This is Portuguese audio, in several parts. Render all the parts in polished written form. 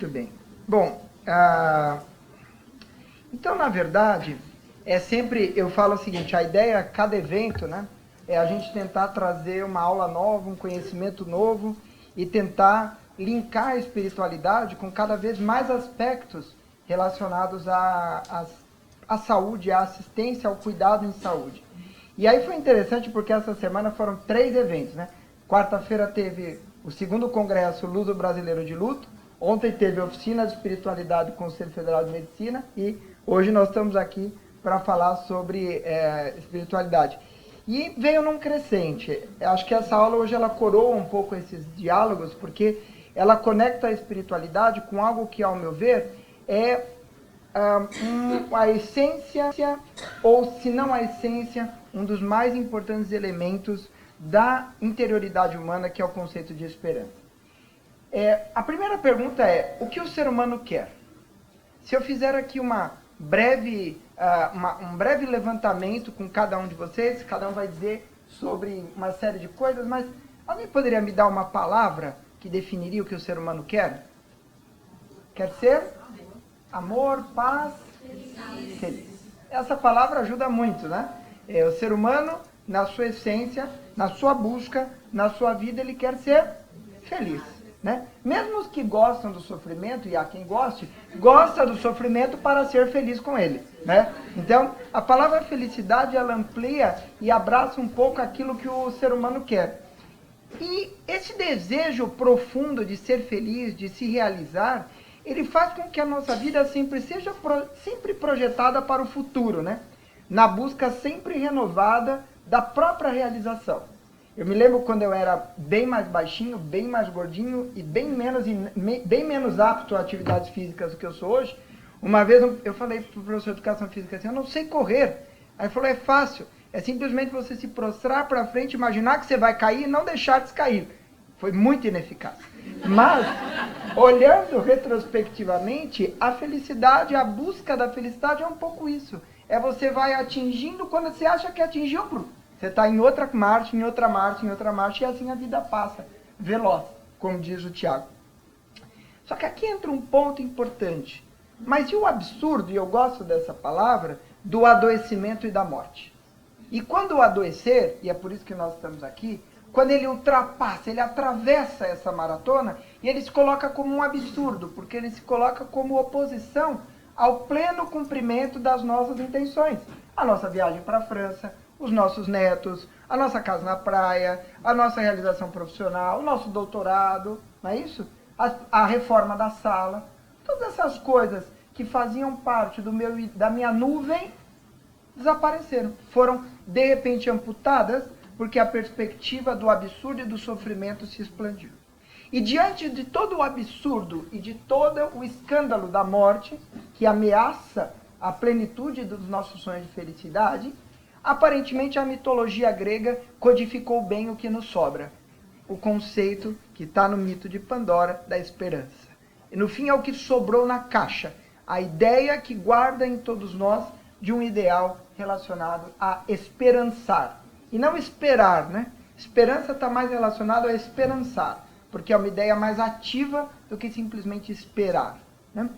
Muito bem. Bom, então, na verdade, eu falo o seguinte, a ideia, cada evento, né, é a gente tentar trazer uma aula nova, um conhecimento novo e tentar linkar a espiritualidade com cada vez mais aspectos relacionados à saúde, à assistência, ao cuidado em saúde. E aí foi interessante porque essa semana foram 3 eventos, né? Quarta-feira teve o 2º Congresso Luso Brasileiro de Luto, ontem teve a Oficina de Espiritualidade do Conselho Federal de Medicina e hoje nós estamos aqui para falar sobre espiritualidade. E veio num crescente. Acho que essa aula hoje ela coroa um pouco esses diálogos, porque ela conecta a espiritualidade com algo que, ao meu ver, é a essência, ou se não a essência, um dos mais importantes elementos da interioridade humana, que é o conceito de esperança. A primeira pergunta é, o que o ser humano quer? Se eu fizer aqui um breve levantamento com cada um de vocês, cada um vai dizer sobre uma série de coisas, mas alguém poderia me dar uma palavra que definiria o que o ser humano quer? Quer ser? Amor, paz, feliz. Essa palavra ajuda muito, né? O ser humano, na sua essência, na sua busca, na sua vida, ele quer ser feliz, né? Mesmo os que gostam do sofrimento, e há quem goste, gosta do sofrimento para ser feliz com ele, né? Então, a palavra felicidade, ela amplia e abraça um pouco aquilo que o ser humano quer. E esse desejo profundo de ser feliz, de se realizar, ele faz com que a nossa vida sempre seja sempre projetada para o futuro, né? Na busca sempre renovada da própria realização. Eu me lembro quando eu era bem mais baixinho, bem mais gordinho e bem menos apto a atividades físicas do que eu sou hoje. Uma vez eu falei para o professor de educação física assim, eu não sei correr. Aí ele falou, é fácil, é simplesmente você se prostrar para frente, imaginar que você vai cair e não deixar de cair. Foi muito ineficaz. Mas, olhando retrospectivamente, a felicidade, a busca da felicidade é um pouco isso. Você vai atingindo quando você acha que atingiu, você está em outra marcha, em outra marcha, em outra marcha, e assim a vida passa, veloz, como diz o Tiago. Só que aqui entra um ponto importante. Mas e o absurdo, e eu gosto dessa palavra, do adoecimento e da morte? E quando o adoecer, e é por isso que nós estamos aqui, quando ele ultrapassa, ele atravessa essa maratona, e ele se coloca como um absurdo, porque ele se coloca como oposição ao pleno cumprimento das nossas intenções. A nossa viagem para a França, os nossos netos, a nossa casa na praia, a nossa realização profissional, o nosso doutorado, não é isso? A reforma da sala, todas essas coisas que faziam parte da minha nuvem desapareceram. Foram, de repente, amputadas porque a perspectiva do absurdo e do sofrimento se expandiu. E diante de todo o absurdo e de todo o escândalo da morte, que ameaça a plenitude dos nossos sonhos de felicidade, aparentemente a mitologia grega codificou bem o que nos sobra. O conceito que está no mito de Pandora da esperança. E no fim é o que sobrou na caixa. A ideia que guarda em todos nós de um ideal relacionado a esperançar. E não esperar, né? Esperança está mais relacionado a esperançar, porque é uma ideia mais ativa do que simplesmente esperar, né?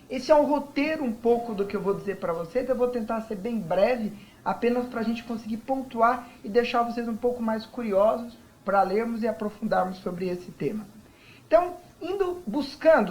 Esse é um roteiro um pouco do que eu vou dizer para vocês. Eu vou tentar ser bem breve, apenas para a gente conseguir pontuar e deixar vocês um pouco mais curiosos para lermos e aprofundarmos sobre esse tema. Então,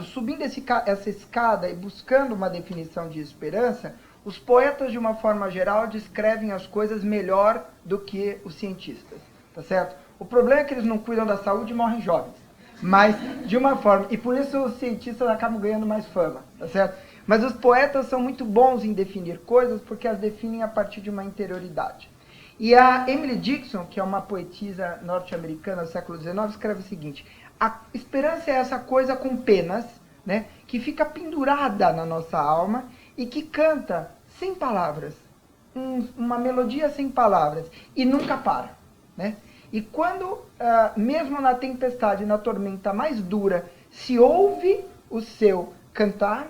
subindo essa escada e buscando uma definição de esperança, os poetas, de uma forma geral, descrevem as coisas melhor do que os cientistas, tá certo? O problema é que eles não cuidam da saúde e morrem jovens. Mas, de uma forma, e por isso os cientistas acabam ganhando mais fama, tá certo? Mas os poetas são muito bons em definir coisas porque as definem a partir de uma interioridade. E a Emily Dickinson, que é uma poetisa norte-americana do século XIX, escreve o seguinte: a esperança é essa coisa com penas, né, que fica pendurada na nossa alma e que canta sem palavras, uma melodia sem palavras, e nunca para, né? E quando, mesmo na tempestade, na tormenta mais dura, se ouve o seu cantar,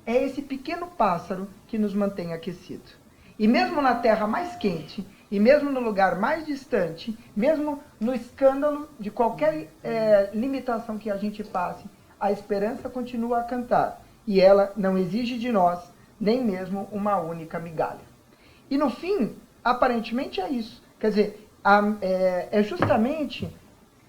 é esse pequeno pássaro que nos mantém aquecido. E mesmo na terra mais quente, e mesmo no lugar mais distante, mesmo no escândalo de qualquer limitação que a gente passe, a esperança continua a cantar, e ela não exige de nós nem mesmo uma única migalha. E no fim, aparentemente é isso. Quer dizer, é justamente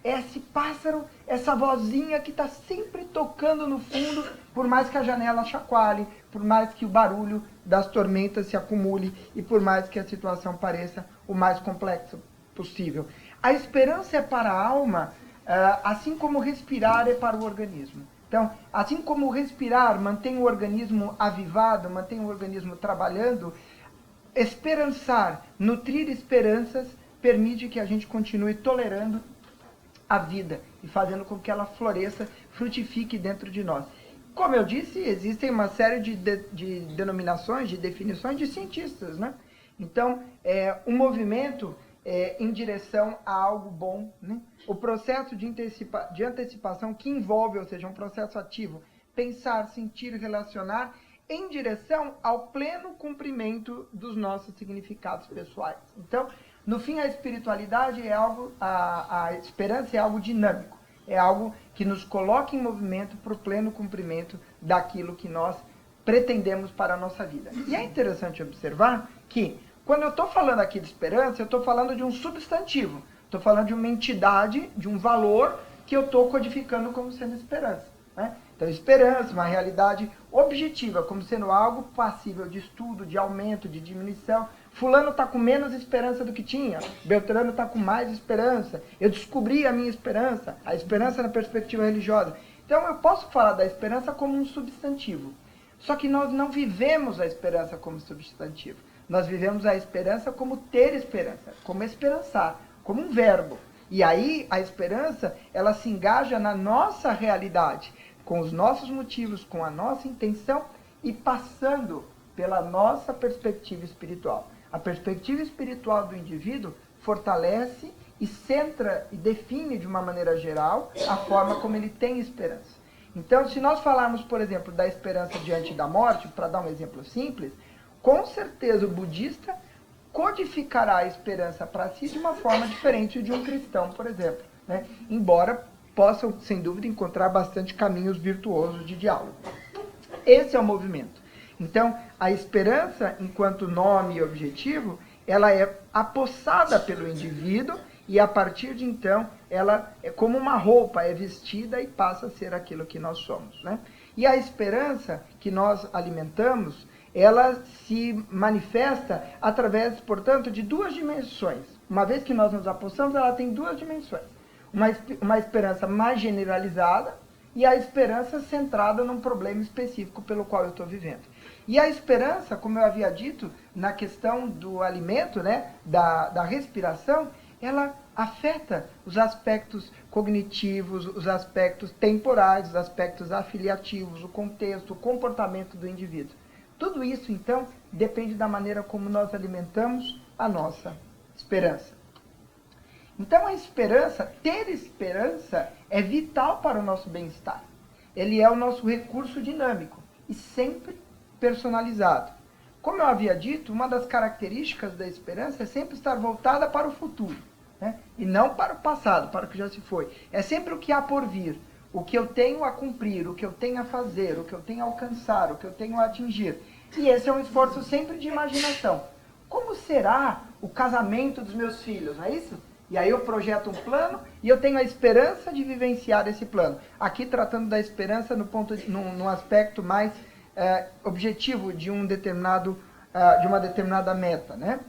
esse pássaro, essa vozinha que está sempre tocando no fundo, por mais que a janela chacoalhe, por mais que o barulho das tormentas se acumule e por mais que a situação pareça o mais complexa possível. A esperança é para a alma, assim como respirar é para o organismo. Então, assim como respirar mantém o organismo avivado, mantém o organismo trabalhando, esperançar, nutrir esperanças, permite que a gente continue tolerando a vida e fazendo com que ela floresça, frutifique dentro de nós. Como eu disse, existem uma série de denominações, de definições de cientistas, né? Então, um movimento em direção a algo bom, né? O processo de antecipação que envolve, ou seja, um processo ativo, pensar, sentir, relacionar, em direção ao pleno cumprimento dos nossos significados pessoais. Então, no fim, a espiritualidade é algo, a esperança é algo dinâmico, é algo que nos coloca em movimento para o pleno cumprimento daquilo que nós pretendemos para a nossa vida. E é interessante observar que, quando eu estou falando aqui de esperança, eu estou falando de um substantivo, estou falando de uma entidade, de um valor que eu estou codificando como sendo esperança, né? Então, esperança, uma realidade objetiva, como sendo algo passível de estudo, de aumento, de diminuição. Fulano está com menos esperança do que tinha, Beltrano está com mais esperança. Eu descobri a minha esperança, a esperança na perspectiva religiosa. Então, eu posso falar da esperança como um substantivo. Só que nós não vivemos a esperança como substantivo. Nós vivemos a esperança como ter esperança, como esperançar, como um verbo. E aí, a esperança, ela se engaja na nossa realidade, com os nossos motivos, com a nossa intenção e passando pela nossa perspectiva espiritual. A perspectiva espiritual do indivíduo fortalece e centra e define de uma maneira geral a forma como ele tem esperança. Então, se nós falarmos, por exemplo, da esperança diante da morte, para dar um exemplo simples, com certeza o budista codificará a esperança para si de uma forma diferente de um cristão, por exemplo, né? Embora possam, sem dúvida, encontrar bastante caminhos virtuosos de diálogo. Esse é o movimento. Então, a esperança, enquanto nome e objetivo, ela é apossada pelo indivíduo e, a partir de então, ela é como uma roupa, é vestida e passa a ser aquilo que nós somos, né? E a esperança que nós alimentamos, ela se manifesta através, portanto, de duas dimensões. Uma vez que nós nos apossamos, ela tem duas dimensões. Uma esperança mais generalizada e a esperança centrada num problema específico pelo qual eu estou vivendo. E a esperança, como eu havia dito, na questão do alimento, né, da respiração, ela afeta os aspectos cognitivos, os aspectos temporais, os aspectos afiliativos, o contexto, o comportamento do indivíduo. Tudo isso, então, depende da maneira como nós alimentamos a nossa esperança. Então, a esperança, ter esperança, é vital para o nosso bem-estar. Ele é o nosso recurso dinâmico e sempre personalizado. Como eu havia dito, uma das características da esperança é sempre estar voltada para o futuro, né? E não para o passado, para o que já se foi. É sempre o que há por vir, o que eu tenho a cumprir, o que eu tenho a fazer, o que eu tenho a alcançar, o que eu tenho a atingir. E esse é um esforço sempre de imaginação. Como será o casamento dos meus filhos, não é isso? E aí eu projeto um plano e eu tenho a esperança de vivenciar esse plano. Aqui tratando da esperança num aspecto mais objetivo de uma determinada meta, né?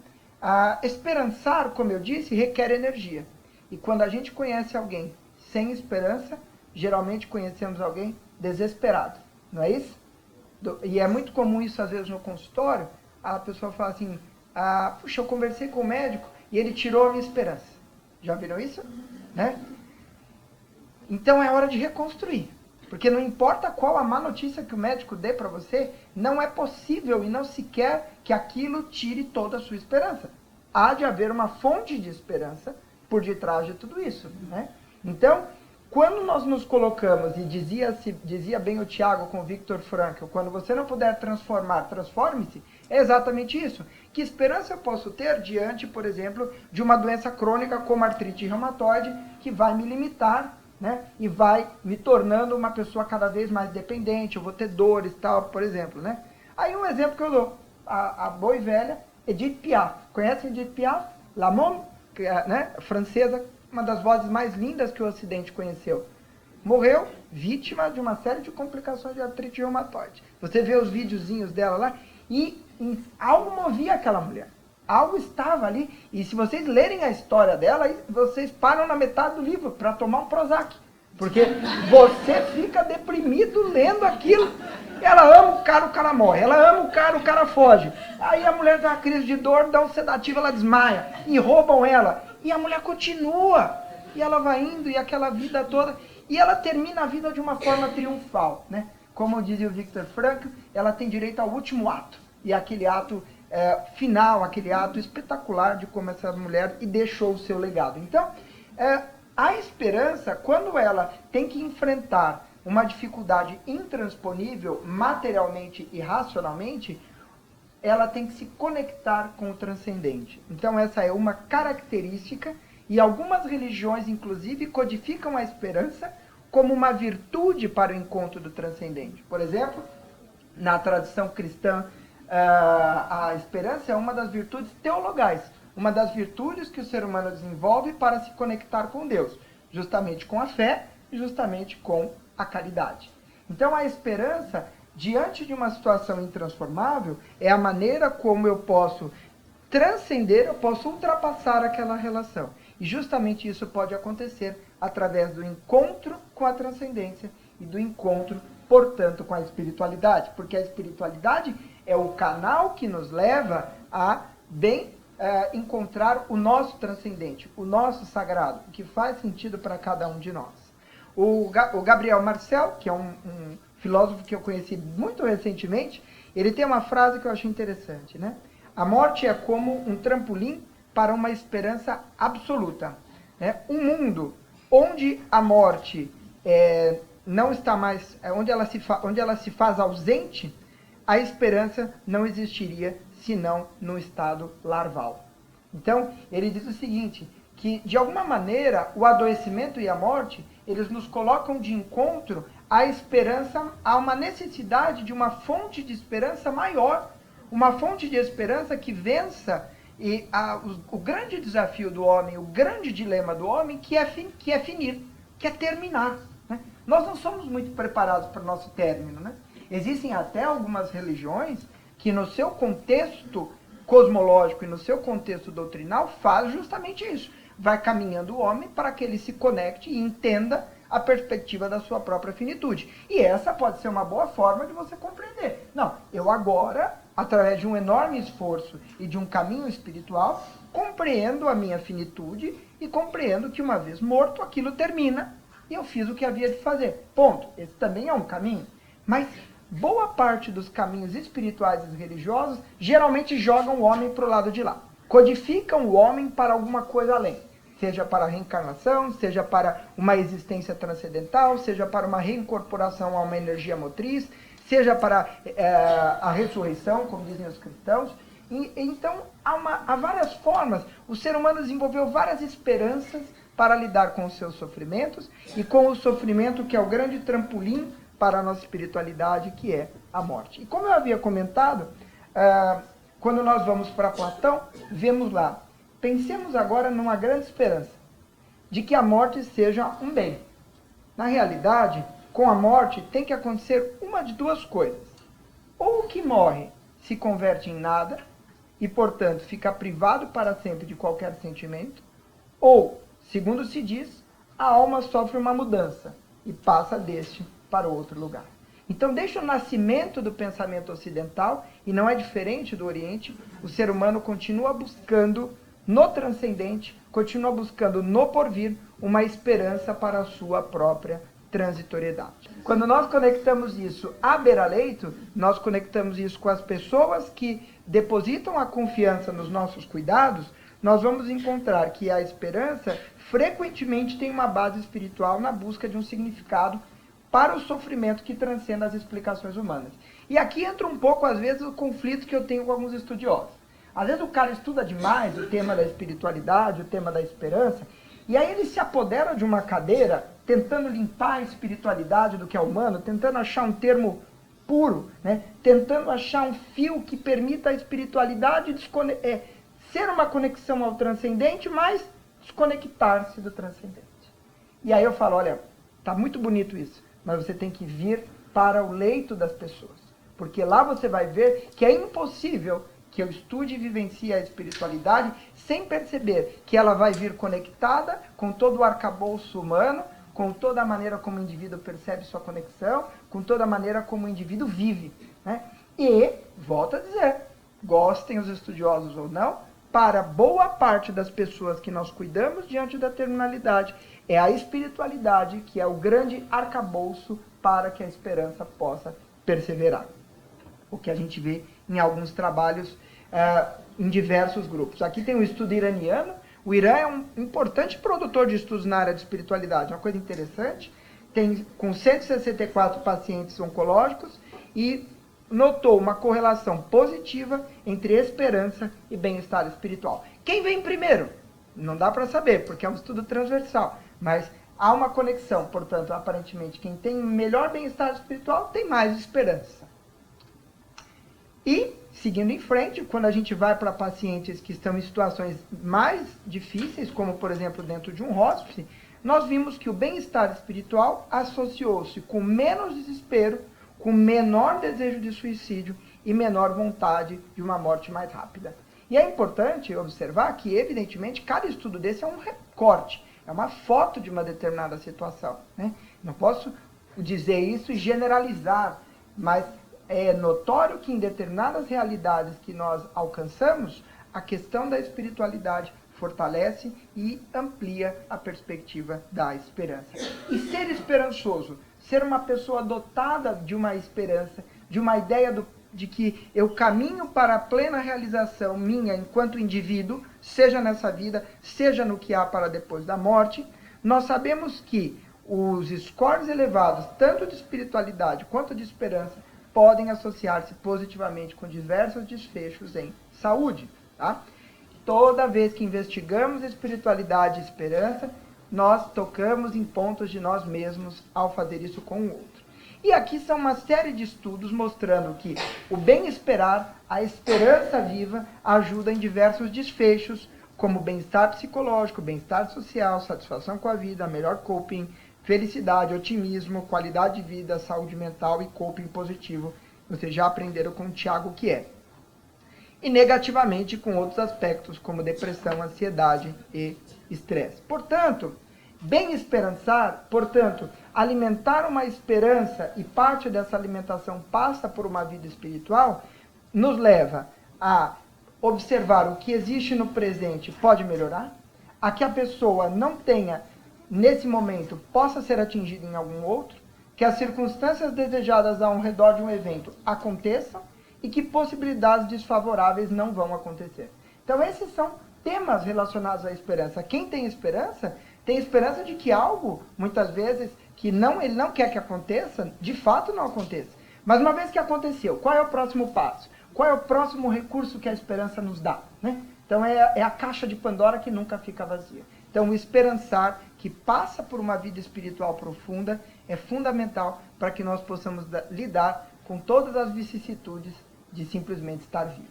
Esperançar, como eu disse, requer energia. E quando a gente conhece alguém sem esperança, geralmente conhecemos alguém desesperado, não é isso? E é muito comum isso às vezes no consultório, a pessoa fala assim, puxa, eu conversei com o médico e ele tirou a minha esperança. Já viram isso? Né? Então é hora de reconstruir. Porque não importa qual a má notícia que o médico dê para você, não é possível e não se quer que aquilo tire toda a sua esperança. Há de haver uma fonte de esperança por detrás de tudo isso, né? Então, quando nós nos colocamos, e dizia bem o Tiago com o Viktor Frankl, quando você não puder transformar, transforme-se, é exatamente isso. Que esperança eu posso ter diante, por exemplo, de uma doença crônica como artrite reumatoide, que vai me limitar né? E vai me tornando uma pessoa cada vez mais dependente, eu vou ter dores e tal, por exemplo, né? Aí um exemplo que eu dou, a boa e velha Edith Piaf. Conhecem Edith Piaf? La Monde, né? Francesa, uma das vozes mais lindas que o Ocidente conheceu. Morreu vítima de uma série de complicações de artrite reumatoide. Você vê os videozinhos dela lá e algo movia aquela mulher. Algo estava ali. E se vocês lerem a história dela, vocês param na metade do livro para tomar um Prozac. Porque você fica deprimido lendo aquilo. Ela ama o cara morre. Ela ama o cara foge. Aí a mulher dá uma crise de dor, dá um sedativo, ela desmaia. E roubam ela. E a mulher continua. E ela vai indo, e aquela vida toda. E ela termina a vida de uma forma triunfal, né? Como dizia o Viktor Frankl, ela tem direito ao último ato. E aquele ato final, aquele ato espetacular de como essa mulher e deixou o seu legado. Então, a esperança, quando ela tem que enfrentar uma dificuldade intransponível, materialmente e racionalmente, ela tem que se conectar com o transcendente. Então, essa é uma característica, e algumas religiões, inclusive, codificam a esperança como uma virtude para o encontro do transcendente. Por exemplo, na tradição cristã, a esperança é uma das virtudes teologais, uma das virtudes que o ser humano desenvolve para se conectar com Deus, justamente com a fé e justamente com a caridade. Então a esperança, diante de uma situação intransformável, é a maneira como eu posso transcender, eu posso ultrapassar aquela relação. E justamente isso pode acontecer através do encontro com a transcendência e do encontro, portanto, com a espiritualidade. Porque a espiritualidade é o canal que nos leva a encontrar o nosso transcendente, o nosso sagrado, o que faz sentido para cada um de nós. O Gabriel Marcel, que é um filósofo que eu conheci muito recentemente, ele tem uma frase que eu acho interessante, né? A morte é como um trampolim para uma esperança absoluta, né? Um mundo onde a morte não está mais, onde ela se faz ausente, a esperança não existiria senão no estado larval. Então, ele diz o seguinte, que de alguma maneira o adoecimento e a morte, eles nos colocam de encontro à esperança, a uma necessidade de uma fonte de esperança maior, uma fonte de esperança que vença o grande desafio do homem, o grande dilema do homem, que é finir, que é terminar, né? Nós não somos muito preparados para o nosso término, né? Existem até algumas religiões que no seu contexto cosmológico e no seu contexto doutrinal faz justamente isso. Vai caminhando o homem para que ele se conecte e entenda a perspectiva da sua própria finitude. E essa pode ser uma boa forma de você compreender. Não, eu agora, através de um enorme esforço e de um caminho espiritual, compreendo a minha finitude e compreendo que uma vez morto, aquilo termina e eu fiz o que havia de fazer. Ponto. Esse também é um caminho. Mas boa parte dos caminhos espirituais e religiosos geralmente jogam o homem para o lado de lá. Codificam o homem para alguma coisa além. Seja para a reencarnação, seja para uma existência transcendental, seja para uma reincorporação a uma energia motriz, seja para a ressurreição, como dizem os cristãos. Então, há várias formas. O ser humano desenvolveu várias esperanças para lidar com os seus sofrimentos e com o sofrimento que é o grande trampolim para a nossa espiritualidade, que é a morte. E como eu havia comentado, quando nós vamos para Platão, vemos lá, pensemos agora numa grande esperança, de que a morte seja um bem. Na realidade, com a morte tem que acontecer uma de duas coisas. Ou o que morre se converte em nada, e portanto fica privado para sempre de qualquer sentimento, ou, segundo se diz, a alma sofre uma mudança e passa deste para outro lugar. Então, desde o nascimento do pensamento ocidental, e não é diferente do Oriente, o ser humano continua buscando no transcendente, continua buscando no porvir uma esperança para a sua própria transitoriedade. Quando nós conectamos isso à beira-leito, nós conectamos isso com as pessoas que depositam a confiança nos nossos cuidados, nós vamos encontrar que a esperança frequentemente tem uma base espiritual na busca de um significado para o sofrimento que transcende as explicações humanas. E aqui entra um pouco, às vezes, o conflito que eu tenho com alguns estudiosos. Às vezes o cara estuda demais o tema da espiritualidade, o tema da esperança, E aí ele se apodera de uma cadeira, tentando limpar a espiritualidade do que é humano, tentando achar um termo puro, né? Tentando achar um fio que permita a espiritualidade ser uma conexão ao transcendente, mas desconectar-se do transcendente. E aí eu falo, olha, tá muito bonito isso, mas você tem que vir para o leito das pessoas, porque lá você vai ver que é impossível que eu estude e vivencie a espiritualidade sem perceber que ela vai vir conectada com todo o arcabouço humano, com toda a maneira como o indivíduo percebe sua conexão, com toda a maneira como o indivíduo vive, né? E, volto a dizer, gostem os estudiosos ou não, para boa parte das pessoas que nós cuidamos diante da terminalidade, é a espiritualidade que é o grande arcabouço para que a esperança possa perseverar. O que a gente vê em alguns trabalhos em diversos grupos. Aqui tem um estudo iraniano. O Irã é um importante produtor de estudos na área de espiritualidade. Uma coisa interessante, tem com 164 pacientes oncológicos e notou uma correlação positiva entre esperança e bem-estar espiritual. Quem vem primeiro? Não dá para saber, porque é um estudo transversal. Mas há uma conexão, portanto, aparentemente, quem tem melhor bem-estar espiritual tem mais esperança. E, seguindo em frente, quando a gente vai para pacientes que estão em situações mais difíceis, como, por exemplo, dentro de um hospice, nós vimos que o bem-estar espiritual associou-se com menos desespero, com menor desejo de suicídio e menor vontade de uma morte mais rápida. E é importante observar que, evidentemente, cada estudo desse é um recorte, é uma foto de uma determinada situação, né? Não posso dizer isso e generalizar, mas é notório que em determinadas realidades que nós alcançamos, a questão da espiritualidade fortalece e amplia a perspectiva da esperança. E ser esperançoso, ser uma pessoa dotada de uma esperança, de uma ideia de que eu caminho para a plena realização minha enquanto indivíduo, seja nessa vida, seja no que há para depois da morte, nós sabemos que os scores elevados, tanto de espiritualidade quanto de esperança, podem associar-se positivamente com diversos desfechos em saúde. Tá? Toda vez que investigamos espiritualidade e esperança, nós tocamos em pontos de nós mesmos ao fazer isso com o outro. E aqui são uma série de estudos mostrando que o bem-esperar, a esperança viva, ajuda em diversos desfechos, como bem-estar psicológico, bem-estar social, satisfação com a vida, melhor coping, felicidade, otimismo, qualidade de vida, saúde mental e coping positivo. Vocês já aprenderam com o Tiago o que é. E negativamente com outros aspectos, como depressão, ansiedade e estresse. Portanto, bem esperançar, portanto, alimentar uma esperança, e parte dessa alimentação passa por uma vida espiritual, nos leva a observar o que existe no presente pode melhorar, a que a pessoa não tenha, nesse momento, possa ser atingida em algum outro, que as circunstâncias desejadas ao redor de um evento aconteçam e que possibilidades desfavoráveis não vão acontecer. Então esses são temas relacionados à esperança. Quem tem esperança de que algo, muitas vezes, que ele não quer que aconteça, de fato não aconteça. Mas uma vez que aconteceu, qual é o próximo passo? Qual é o próximo recurso que a esperança nos dá? Né? Então é a caixa de Pandora que nunca fica vazia. Então o esperançar, que passa por uma vida espiritual profunda, é fundamental para que nós possamos lidar com todas as vicissitudes de simplesmente estar vivo.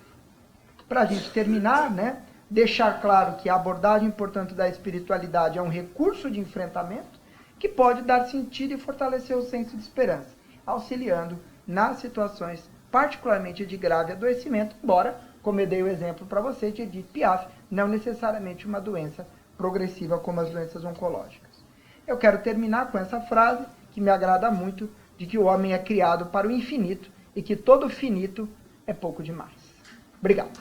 Para a gente terminar, né, deixar claro que a abordagem, portanto, da espiritualidade é um recurso de enfrentamento que pode dar sentido e fortalecer o senso de esperança, auxiliando nas situações particularmente de grave adoecimento, embora, como eu dei o exemplo para você de Edith Piaf, não necessariamente uma doença progressiva como as doenças oncológicas. Eu quero terminar com essa frase, que me agrada muito, de que o homem é criado para o infinito e que todo finito é pouco demais. Obrigado.